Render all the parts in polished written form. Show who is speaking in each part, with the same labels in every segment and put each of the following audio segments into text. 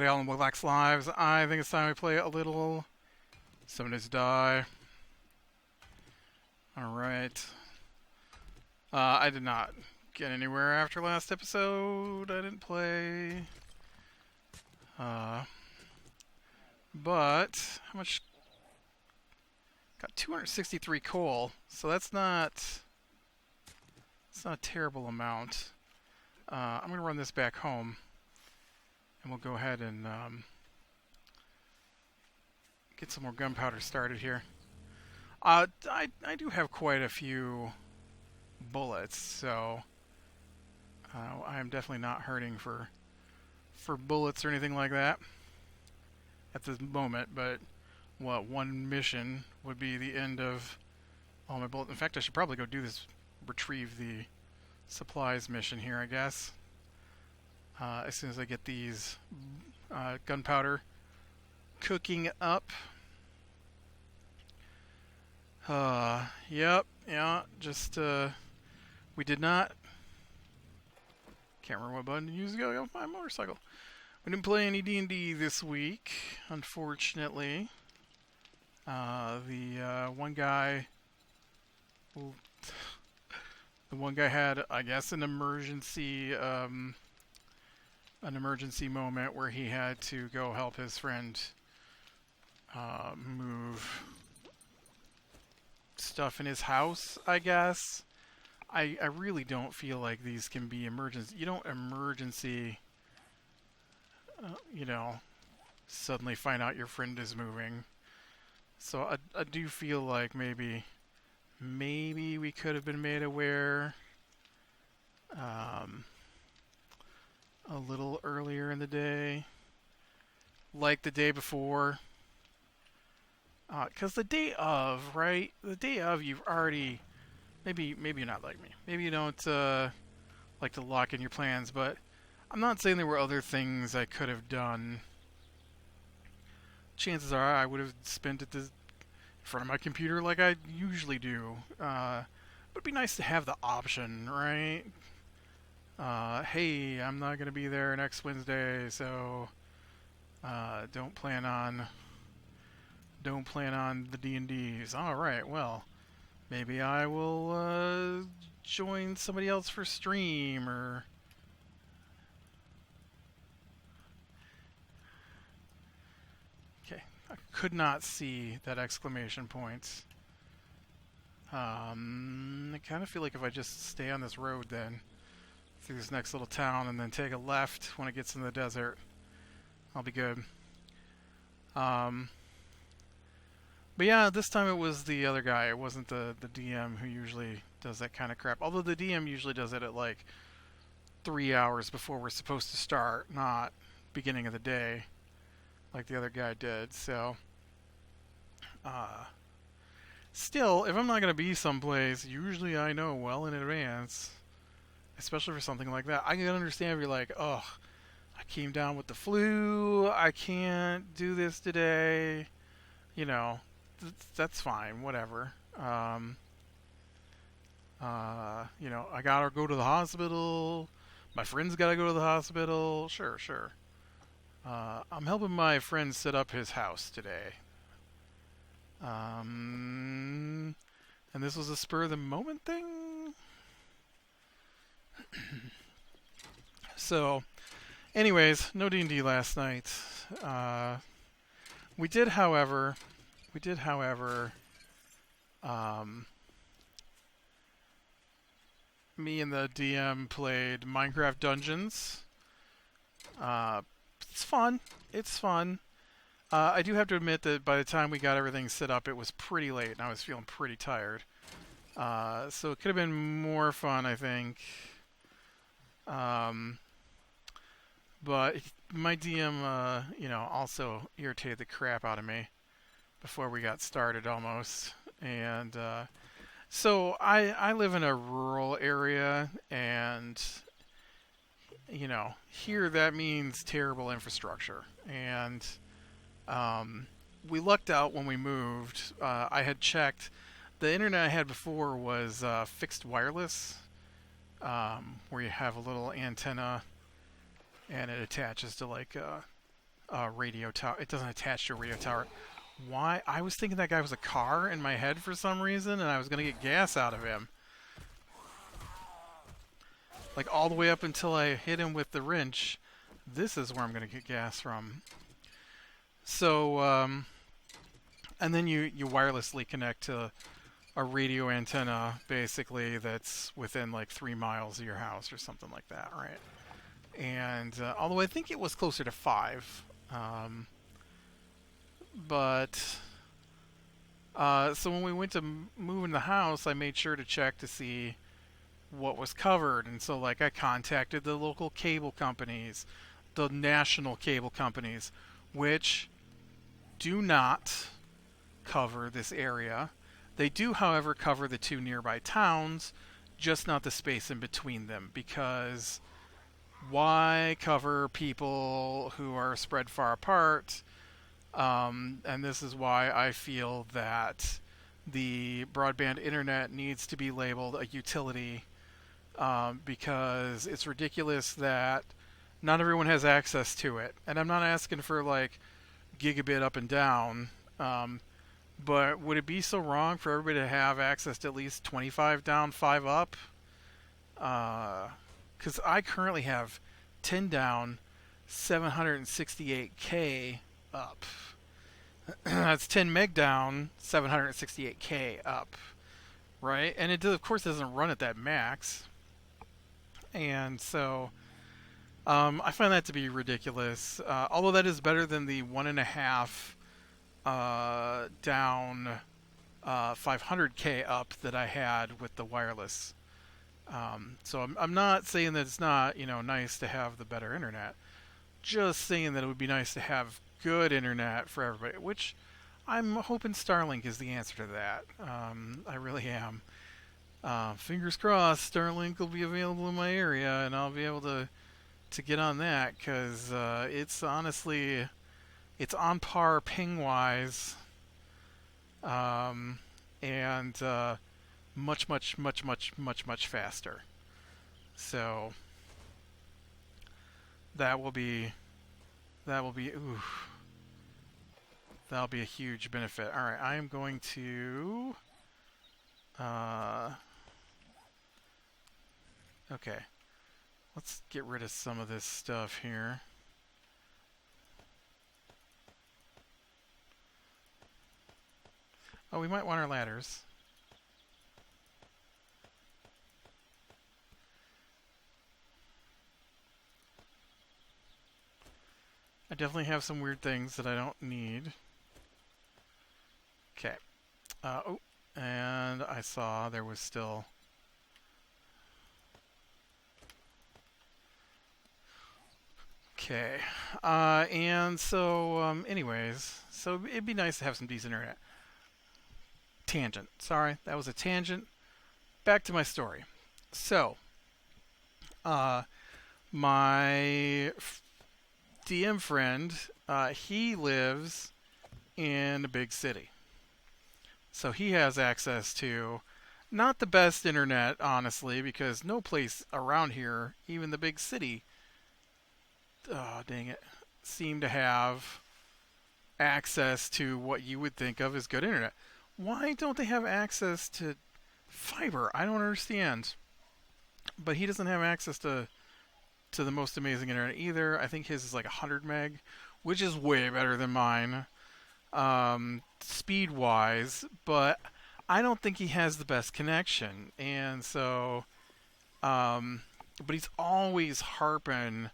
Speaker 1: Howdy all and Black's Lives. I think it's time we play a little Somebody's Die. Alright. I did not get anywhere after last episode. I didn't play. But, how much? Got 263 coal, so that's not a terrible amount. I'm going to run this back home. And we'll go ahead and get some more gunpowder started here. I do have quite a few bullets, so I am definitely not hurting for bullets or anything like that at this moment. But one mission would be the end of all my bullets. In fact, I should probably go do this, retrieve the supplies mission here, I guess. As soon as I get these gunpowder cooking up. Yep, yeah, just, we did not, can't remember what button to use to go on my motorcycle. We didn't play any D&D this week, unfortunately. The one guy had, I guess, an emergency moment where he had to go help his friend move stuff in his house, I guess. I really don't feel like these can be emergency. You don't emergency, suddenly find out your friend is moving. So I do feel like maybe we could have been made aware a little earlier in the day, like the day before. Because the day of, right? The day of, you've already... Maybe you're not like me. Maybe you don't like to lock in your plans, but I'm not saying there were other things I could have done. Chances are I would have spent it in front of my computer like I usually do. But it'd be nice to have the option, right? Hey, I'm not going to be there next Wednesday, so don't plan on the D&Ds. All right, well, maybe I will join somebody else for stream, or okay. I could not see that exclamation point. I kind of feel like if I just stay on this road then through this next little town and then take a left when it gets in the desert, I'll be good. But yeah, this time it was the other guy. It wasn't the DM who usually does that kind of crap. Although the DM usually does it at like 3 hours before we're supposed to start, not beginning of the day, like the other guy did. So, still, if I'm not going to be someplace, usually I know well in advance, especially for something like that. I can understand if you're like, oh, I came down with the flu, I can't do this today, that's fine, whatever. I gotta go to the hospital. My friend's gotta go to the hospital. Sure. I'm helping my friend set up his house today. And this was a spur of the moment thing. So, anyways, no D&D last night. We did, however, me and the DM played Minecraft Dungeons. It's fun. I do have to admit that by the time we got everything set up, it was pretty late, and I was feeling pretty tired. So it could have been more fun, I think. But my DM, also irritated the crap out of me before we got started almost. And so I live in a rural area, and here that means terrible infrastructure. And we lucked out when we moved. I had checked. The internet I had before was fixed wireless, where you have a little antenna and it attaches to like radio tower. It doesn't attach to a radio tower. Why? I was thinking that guy was a car in my head for some reason, and I was gonna get gas out of him. Like all the way up until I hit him with the wrench. This is where I'm gonna get gas from. So, and then you wirelessly connect to a radio antenna, basically, that's within like 3 miles of your house or something like that, right? And although I think it was closer to 5, but so when we went to move in the house, I made sure to check to see what was covered, and so like I contacted the local cable companies, the national cable companies, which do not cover this area. They do, however, cover the 2 nearby towns, just not the space in between them, because why cover people who are spread far apart? And this is why I feel that the broadband internet needs to be labeled a utility, because it's ridiculous that not everyone has access to it. And I'm not asking for like gigabit up and down, but would it be so wrong for everybody to have access to at least 25 down, 5 up? Because I currently have 10 down, 768K up. That's 10 meg down, 768K up, right? And it, of course, doesn't run at that max. And so I find that to be ridiculous. Although that is better than the 1.5 down, 500K up that I had with the wireless. So I'm not saying that it's not, nice to have the better internet. Just saying that it would be nice to have good internet for everybody, which I'm hoping Starlink is the answer to that. I really am. Fingers crossed, Starlink will be available in my area, and I'll be able to get on that, because it's honestly, it's on par ping-wise, and much, much, much, much, much, much faster. So that'll be ooh, that'll be a huge benefit. All right, I am going to okay, let's get rid of some of this stuff here. Oh, we might want our ladders. I definitely have some weird things that I don't need. Okay. Oh, and I saw there was still... Okay. And so, anyways, so it'd be nice to have some decent internet. Tangent. Sorry, that was a tangent. Back to my story. So, my DM friend, he lives in a big city. So he has access to not the best internet, honestly, because no place around here, even the big city, oh, dang it, seem to have access to what you would think of as good internet. Why don't they have access to fiber? I don't understand. But he doesn't have access to the most amazing internet either. I think his is like 100 meg, which is way better than mine, speed-wise. But I don't think he has the best connection. And so, but he's always harping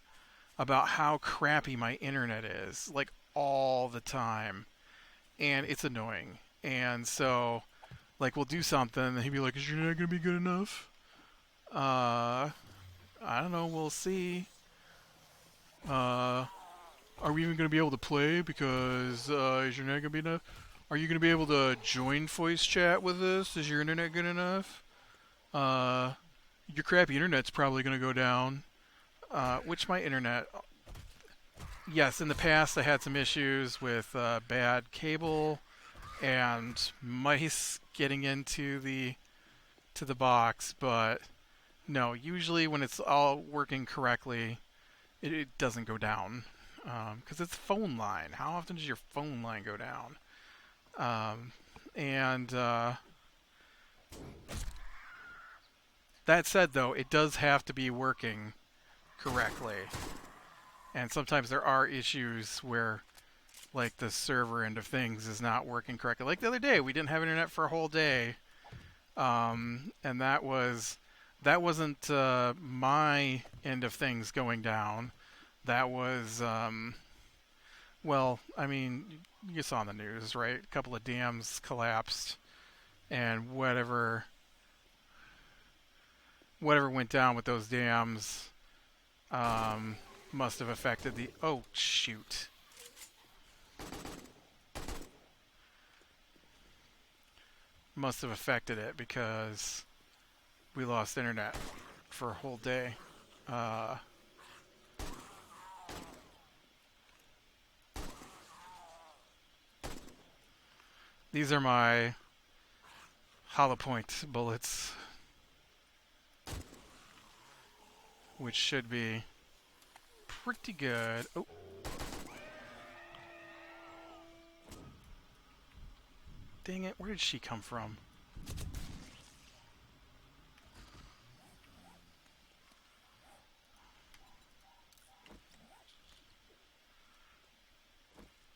Speaker 1: about how crappy my internet is, like all the time. And it's annoying. And so, like, we'll do something, and he'd be like, is your internet going to be good enough? I don't know, we'll see. Are we even going to be able to play? Because, is your internet going to be enough? Are you going to be able to join voice chat with us? Is your internet good enough? Your crappy internet's probably going to go down. Which my internet... Yes, in the past I had some issues with bad cable and mice getting into the box, but no, usually when it's all working correctly, it doesn't go down. because it's phone line. How often does your phone line go down? And that said, though, it does have to be working correctly. And sometimes there are issues where, like, the server end of things is not working correctly. Like the other day, we didn't have internet for a whole day, and that wasn't my end of things going down. That was well, I mean, you saw in the news, right? A couple of dams collapsed, and whatever went down with those dams must have affected the. Oh shoot! Must have affected it because we lost internet for a whole day. Uh, these are my hollow point bullets, which should be pretty good. Oh. Dang it, where did she come from?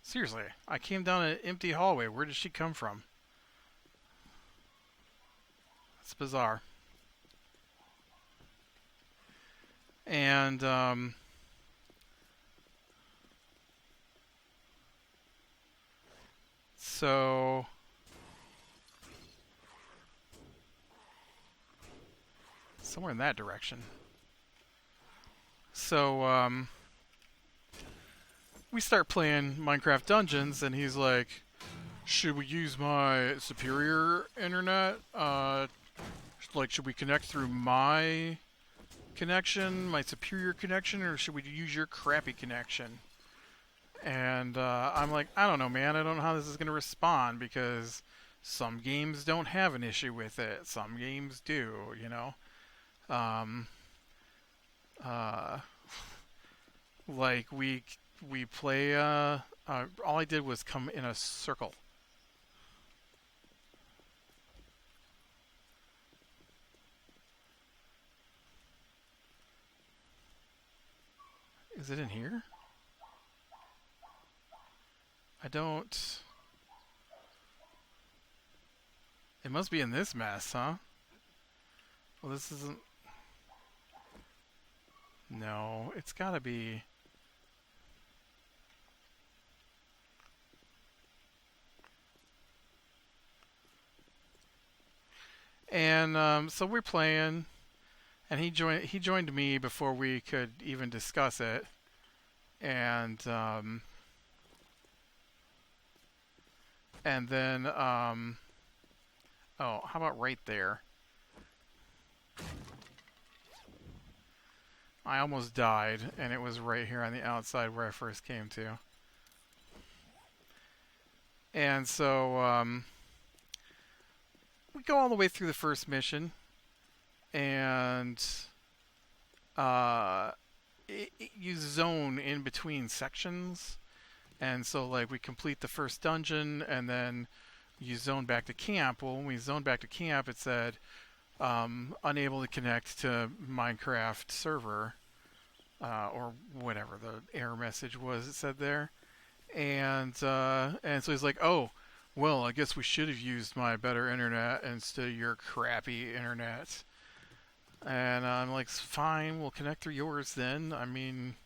Speaker 1: Seriously, I came down an empty hallway. Where did she come from? It's bizarre. And so somewhere in that direction. So we start playing Minecraft Dungeons, and he's like, "Should we use my superior internet? Like, should we connect through my connection, my superior connection, or should we use your crappy connection?" And I'm like, I don't know, man. I don't know how this is going to respond because some games don't have an issue with it. Some games do, you know. Um, uh, like we play. All I did was come in a circle. Is it in here? I don't... It must be in this mess, huh? Well, this isn't... No, it's gotta be... And so we're playing, and he joined me before we could even discuss it, and then oh, how about right there? I almost died, and it was right here on the outside where I first came to. And so we go all the way through the first mission, and you zone in between sections. And so, like, we complete the first dungeon, and then you zone back to camp. Well, when we zoned back to camp, it said unable to connect to Minecraft server, or whatever the error message was. It said there, and so he's like, "Oh, well, I guess we should have used my better internet instead of your crappy internet." And I'm like, "Fine, we'll connect through yours then." I mean,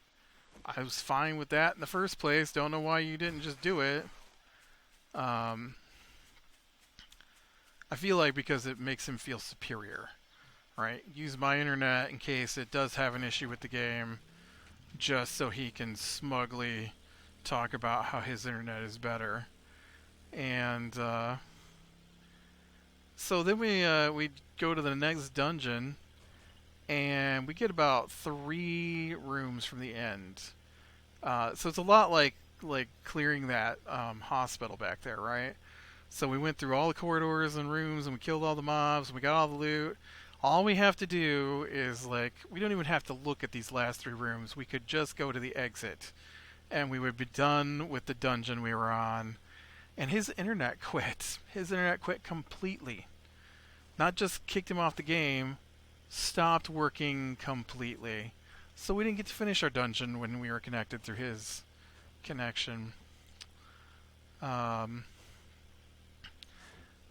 Speaker 1: I was fine with that in the first place. Don't know why you didn't just do it. I feel like because it makes him feel superior, right? Use my internet in case it does have an issue with the game, just so he can smugly talk about how his internet is better. And so then we go to the next dungeon, and we get about 3 rooms from the end. So it's a lot like clearing that hospital back there, right? So we went through all the corridors and rooms, and we killed all the mobs, and we got all the loot. All we have to do is, like, we don't even have to look at these last 3 rooms. We could just go to the exit, and we would be done with the dungeon we were on. And his internet quit. His internet quit completely. Not just kicked him off the game, stopped working completely. So we didn't get to finish our dungeon when we were connected through his connection. Um,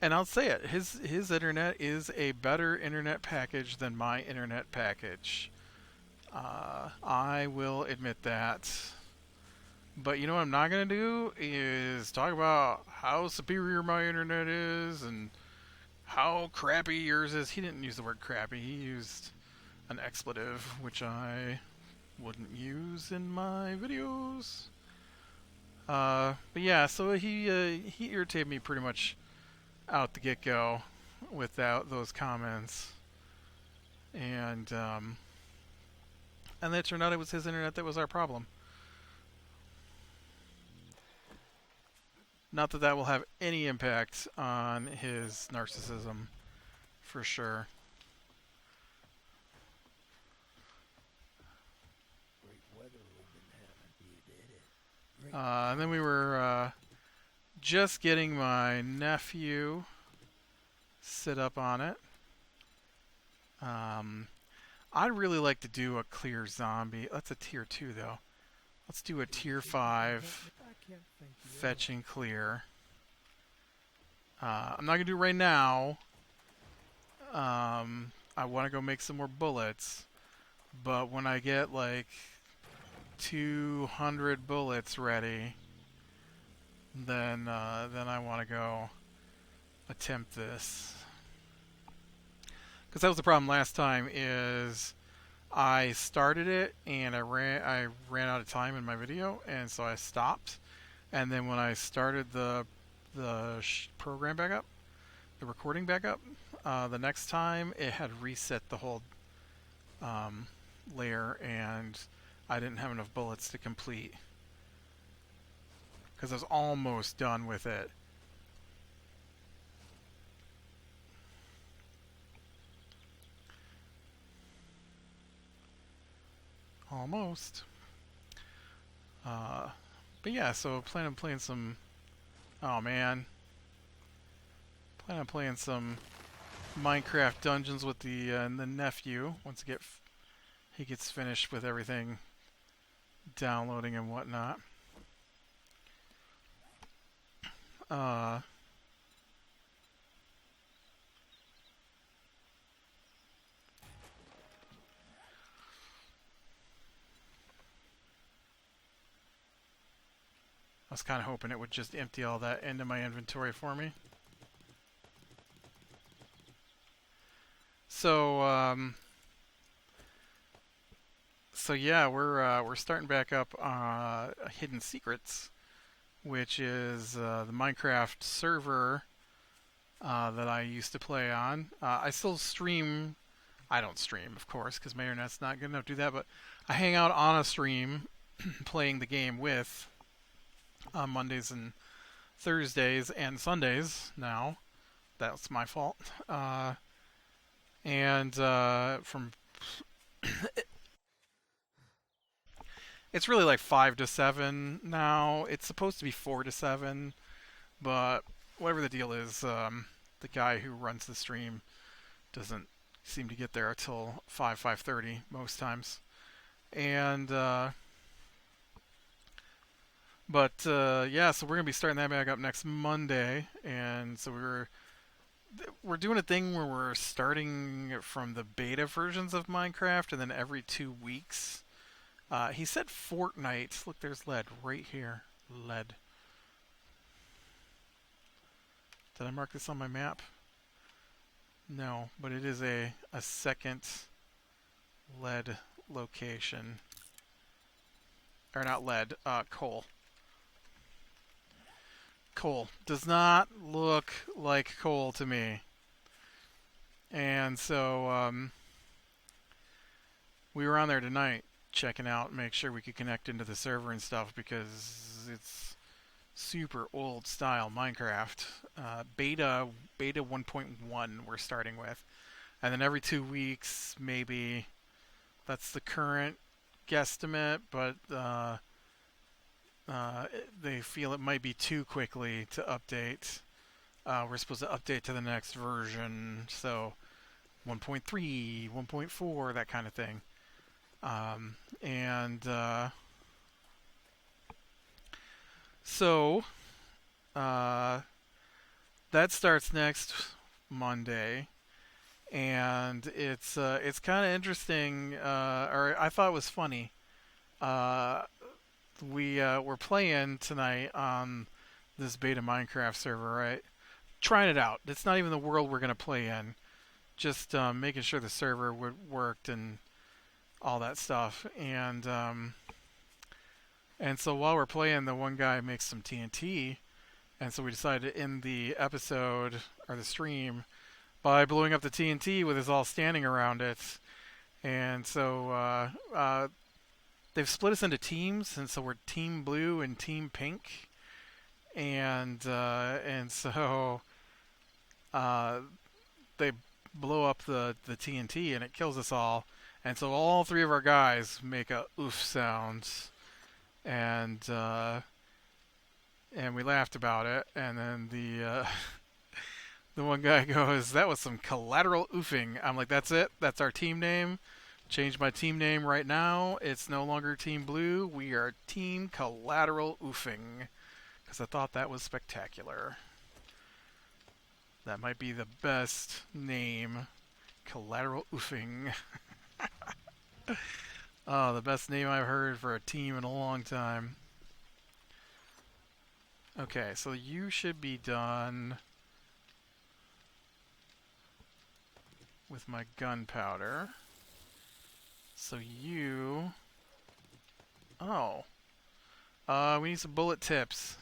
Speaker 1: and I'll say it, his internet is a better internet package than my internet package. I will admit that. But you know what I'm not going to do is talk about how superior my internet is and how crappy yours is. He didn't use the word crappy. He used an expletive, which I wouldn't use in my videos. But yeah, so he irritated me pretty much out the get-go without those comments. And then it turned out it was his internet that was our problem. Not that that will have any impact on his narcissism, for sure. And then we were just getting my nephew sit up on it. I'd really like to do a clear zombie. That's a tier 2 though. Let's do a tier 5 fetch and clear. I'm not going to do it right now. I want to go make some more bullets. But when I get like 200 bullets ready, then I want to go attempt this. Because that was the problem last time, is I started it and I ran out of time in my video, and so I stopped. And then when I started the program back up, the recording back up, the next time it had reset the whole layer, and I didn't have enough bullets to complete because I was almost done with it. Almost. But yeah, so plan on playing some. Oh man. Plan on playing some Minecraft Dungeons with the nephew once he gets finished with everything downloading and whatnot. I was kind of hoping it would just empty all that into my inventory for me. So, so yeah, we're starting back up Hidden Secrets, which is the Minecraft server that I used to play on. I still stream. I don't stream, of course, because my internet's not good enough to do that, but I hang out on a stream playing the game with on Mondays and Thursdays and Sundays now. That's my fault. And from it's really like 5 to 7 now. It's supposed to be 4 to 7, but whatever the deal is, the guy who runs the stream doesn't seem to get there until 5:30 most times. And yeah, so we're gonna be starting that back up next Monday, and so we're doing a thing where we're starting from the beta versions of Minecraft, and then every 2 weeks. He said Fortnite. Look, there's lead right here. Lead. Did I mark this on my map? No, but it is a second lead location. Or not lead, coal. Coal. Does not look like coal to me. And so, we were on there tonight checking out, make sure we could connect into the server and stuff, because it's super old style Minecraft. Beta 1.1 we're starting with. And then every 2 weeks, maybe, that's the current guesstimate, but they feel it might be too quickly to update. We're supposed to update to the next version, so 1.3, 1.4, that kind of thing. And so uh, that starts next Monday, and it's kind of interesting, or I thought it was funny. Uh, we're playing tonight on this beta Minecraft server, right? Trying it out. It's not even the world we're gonna play in. Just making sure the server worked and all that stuff. And so while we're playing, the one guy makes some TNT, and so we decided to end the episode or the stream by blowing up the TNT with us all standing around it. And so they've split us into teams, and so we're Team Blue and Team Pink, and so uh, they blow up the TNT and it kills us all. And so all three of our guys make a oof sound, and and we laughed about it. And then the one guy goes, "That was some collateral oofing." I'm like, "That's it. That's our team name. Change my team name right now. It's no longer Team Blue. We are Team Collateral Oofing." Because I thought that was spectacular. That might be the best name. Collateral Oofing. Oh, the best name I've heard for a team in a long time. Okay, so you should be done with my gunpowder. So you... Oh. We need some bullet tips.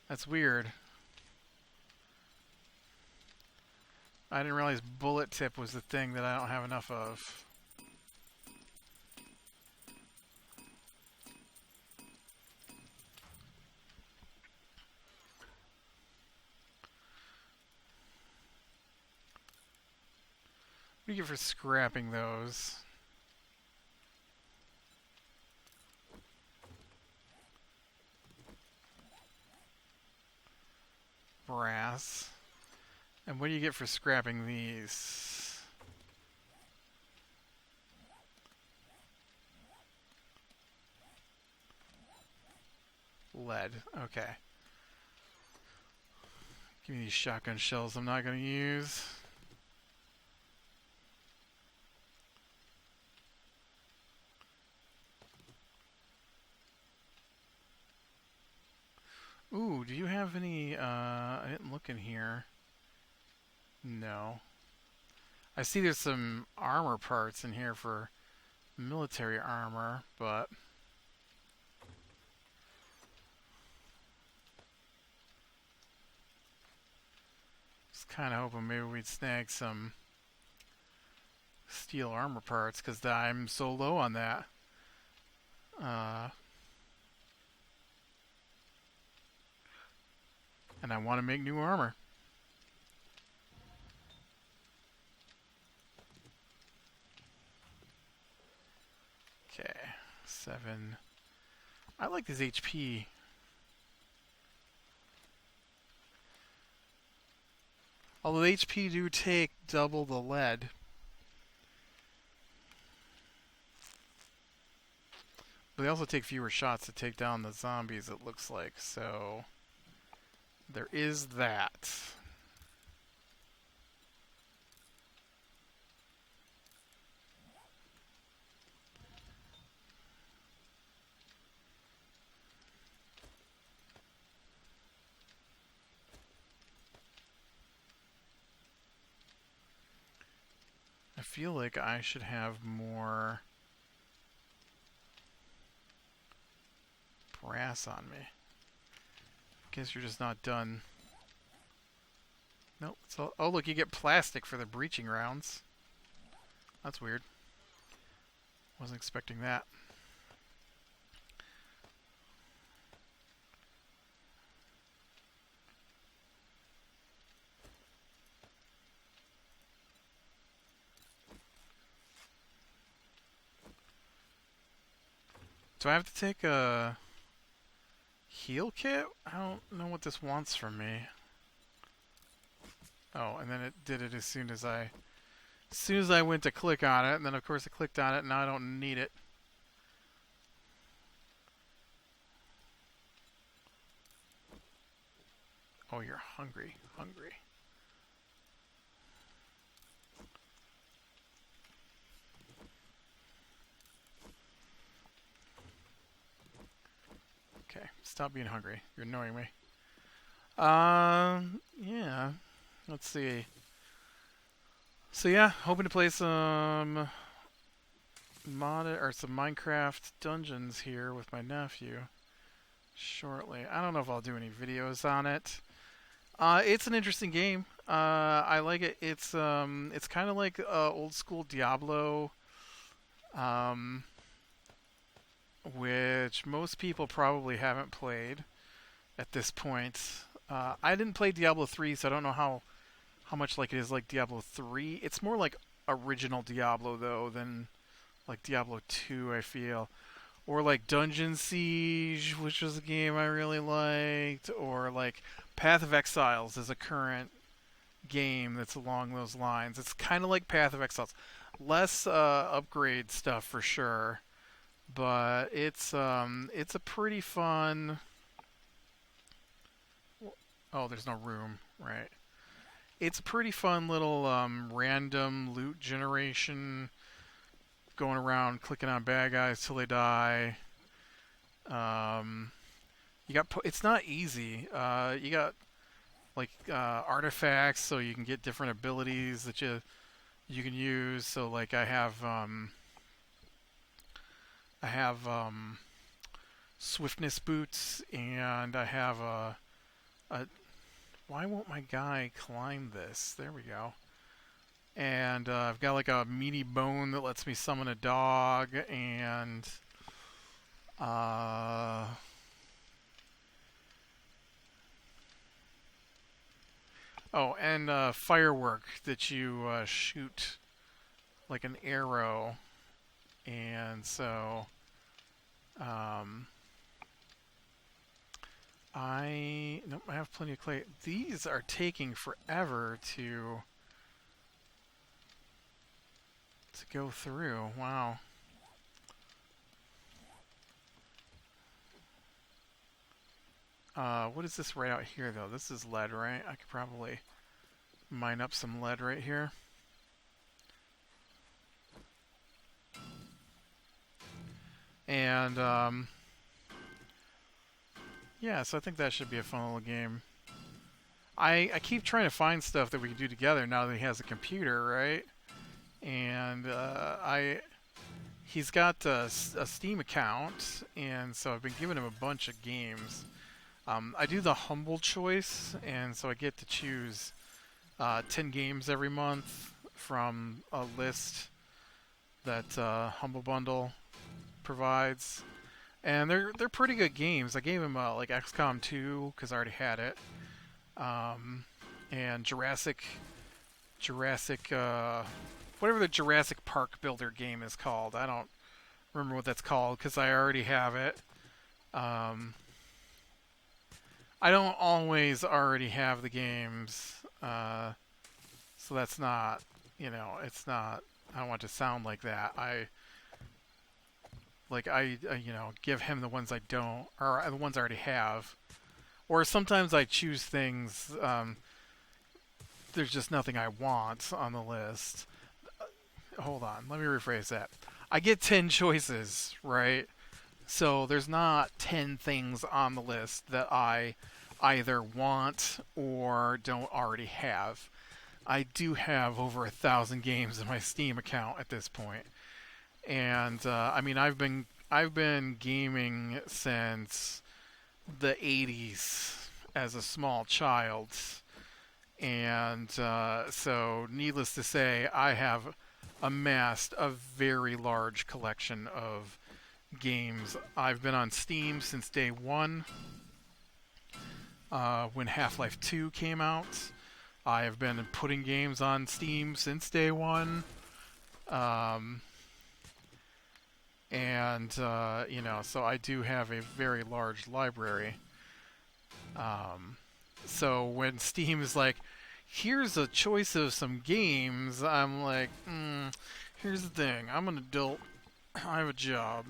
Speaker 1: That's weird. I didn't realize bullet tip was the thing that I don't have enough of. What do you get for scrapping those? Brass. And what do you get for scrapping these? Lead. Okay. Give me these shotgun shells I'm not going to use. Ooh, do you have any, I didn't look in here. No. I see there's some armor parts in here for military armor, but... Just kind of hoping maybe we'd snag some steel armor parts, because I'm so low on that. And I want to make new armor. Okay, 7. I like this HP. Although the HP do take double the lead. But they also take fewer shots to take down the zombies, it looks like. So there is that. I feel like I should have more brass on me. Guess you're just not done. Nope. So, oh, look, you get plastic for the breaching rounds. That's weird. Wasn't expecting that. Do I have to take a heal kit? I don't know what this wants from me. Oh, and then it did it as soon as I went to click on it, and then of course I clicked on it, and now I don't need it. Oh, you're hungry. Hungry. Okay, stop being hungry. You're annoying me. Yeah. Let's see. So yeah, hoping to play some some Minecraft dungeons here with my nephew shortly. I don't know if I'll do any videos on it. It's an interesting game. I like it. It's kind of like old school Diablo, um, which most people probably haven't played at this point. I didn't play Diablo 3, so I don't know how much like it is like Diablo 3. It's more like original Diablo though than like Diablo 2, I feel. Or like Dungeon Siege, which was a game I really liked, or like Path of Exiles is a current game that's along those lines. It's kind of like Path of Exiles, less upgrade stuff for sure, but it's a pretty fun. Oh, there's no room, right? It's a pretty fun little random loot generation, going around clicking on bad guys till they die. Um, it's not easy. You got like artifacts, so you can get different abilities that you can use. So like I have swiftness boots, and I have a. Why won't my guy climb this? There we go. And I've got like a meaty bone that lets me summon a dog, and uh, oh, and firework that you shoot like an arrow, and so um, nope, I have plenty of clay. These are taking forever to go through. Wow. What is this right out here though? This is lead, right? I could probably mine up some lead right here. And yeah, so I think that should be a fun little game. I keep trying to find stuff that we can do together now that he has a computer, right? And he's got a Steam account, and so I've been giving him a bunch of games. I do the humble choice, and so I get to choose 10 games every month from a list that Humble Bundle provides, and they're pretty good games. I gave him like XCOM 2 because I already had it, and Jurassic whatever the Jurassic Park Builder game is called. I don't remember what that's called because I already have it. I don't always already have the games, so that's not, it's not. I don't want it to sound like that. I give him the ones I don't, or the ones I already have, or sometimes I choose things. There's just nothing I want on the list. Hold on, let me rephrase that. I get 10 choices, right? So there's not 10 things on the list that I either want or don't already have. I do have over 1,000 games in my Steam account at this point, and I mean I've been gaming since the '80s as a small child, and so needless to say, I have amassed a very large collection of games. I've been on Steam since day one, when Half-Life 2 came out. I have been putting games on Steam since day one. Um, And so I do have a very large library. Um, so when Steam is like, here's a choice of some games, I'm like, here's the thing. I'm an adult. I have a job,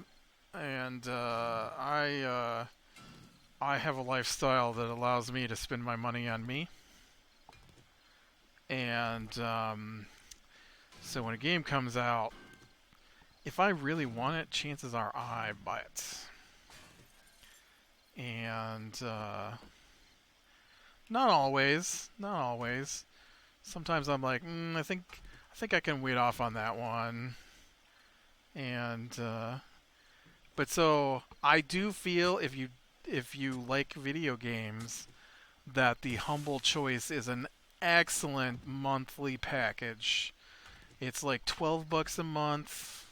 Speaker 1: and I have a lifestyle that allows me to spend my money on me. And so when a game comes out, if I really want it, chances are I buy it. And not always, not always. Sometimes I'm like, I think I can wait off on that one. And but so I do feel if you like video games, that the Humble Choice is an excellent monthly package. It's like $12 a month,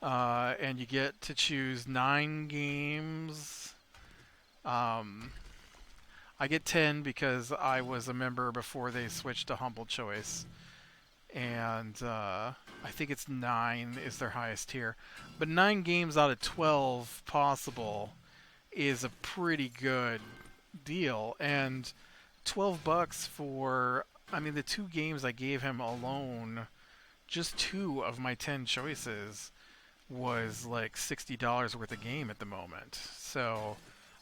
Speaker 1: and you get to choose 9 games. Um, I get 10 because I was a member before they switched to Humble Choice, and I think it's 9 is their highest tier. But 9 games out of 12 possible is a pretty good deal, and $12 for, I mean, the 2 games I gave him alone, just 2 of my 10 choices was like $60 worth of game at the moment. So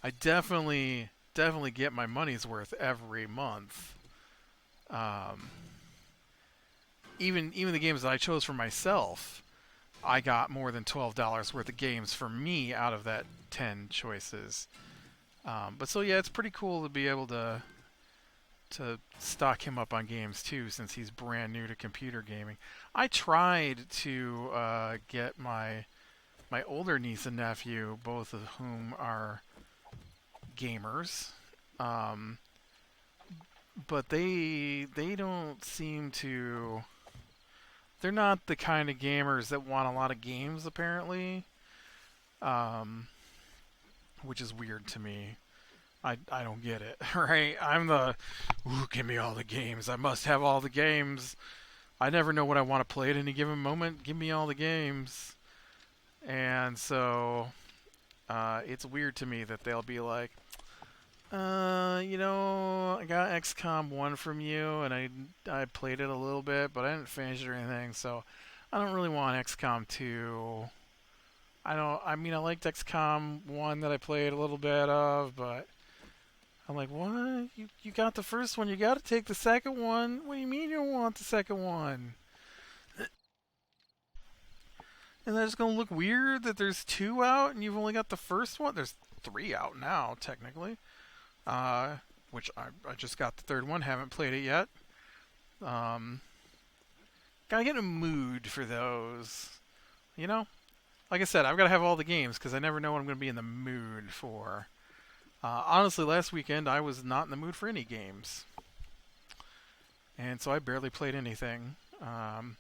Speaker 1: I definitely get my money's worth every month. Um, even the games that I chose for myself, I got more than $12 worth of games for me out of that 10 choices. But so yeah, it's pretty cool to be able to stock him up on games too, since he's brand new to computer gaming. I tried to get my older niece and nephew, both of whom are gamers, um, but they don't seem to. They're not the kind of gamers that want a lot of games, apparently, um, which is weird to me. I don't get it, right? I'm the, ooh, give me all the games. I must have all the games. I never know what I want to play at any given moment. Give me all the games. And so it's weird to me that they'll be like, I got XCOM 1 from you, and I played it a little bit, but I didn't finish it or anything, so I don't really want XCOM 2. I mean, I liked XCOM 1 that I played a little bit of, but I'm like, what? You got the first one, you got to take the second one? What do you mean you don't want the second one? And that's going to look weird that there's 2 out and you've only got the first one? There's 3 out now, technically. Uh, which I just got the third one, haven't played it yet. Um, Gotta get in a mood for those. You know? Like I said, I've got to have all the games because I never know what I'm going to be in the mood for. Honestly, last weekend I was not in the mood for any games. And so I barely played anything. And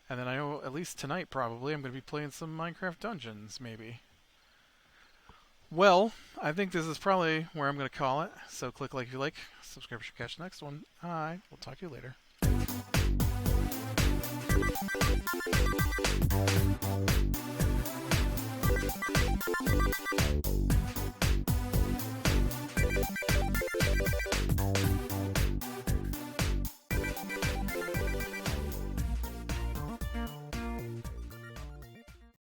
Speaker 1: then I know at least tonight probably I'm going to be playing some Minecraft Dungeons, maybe. Well, I think this is probably where I'm going to call it. So click like if you like, subscribe to catch the next one. We'll talk to you later.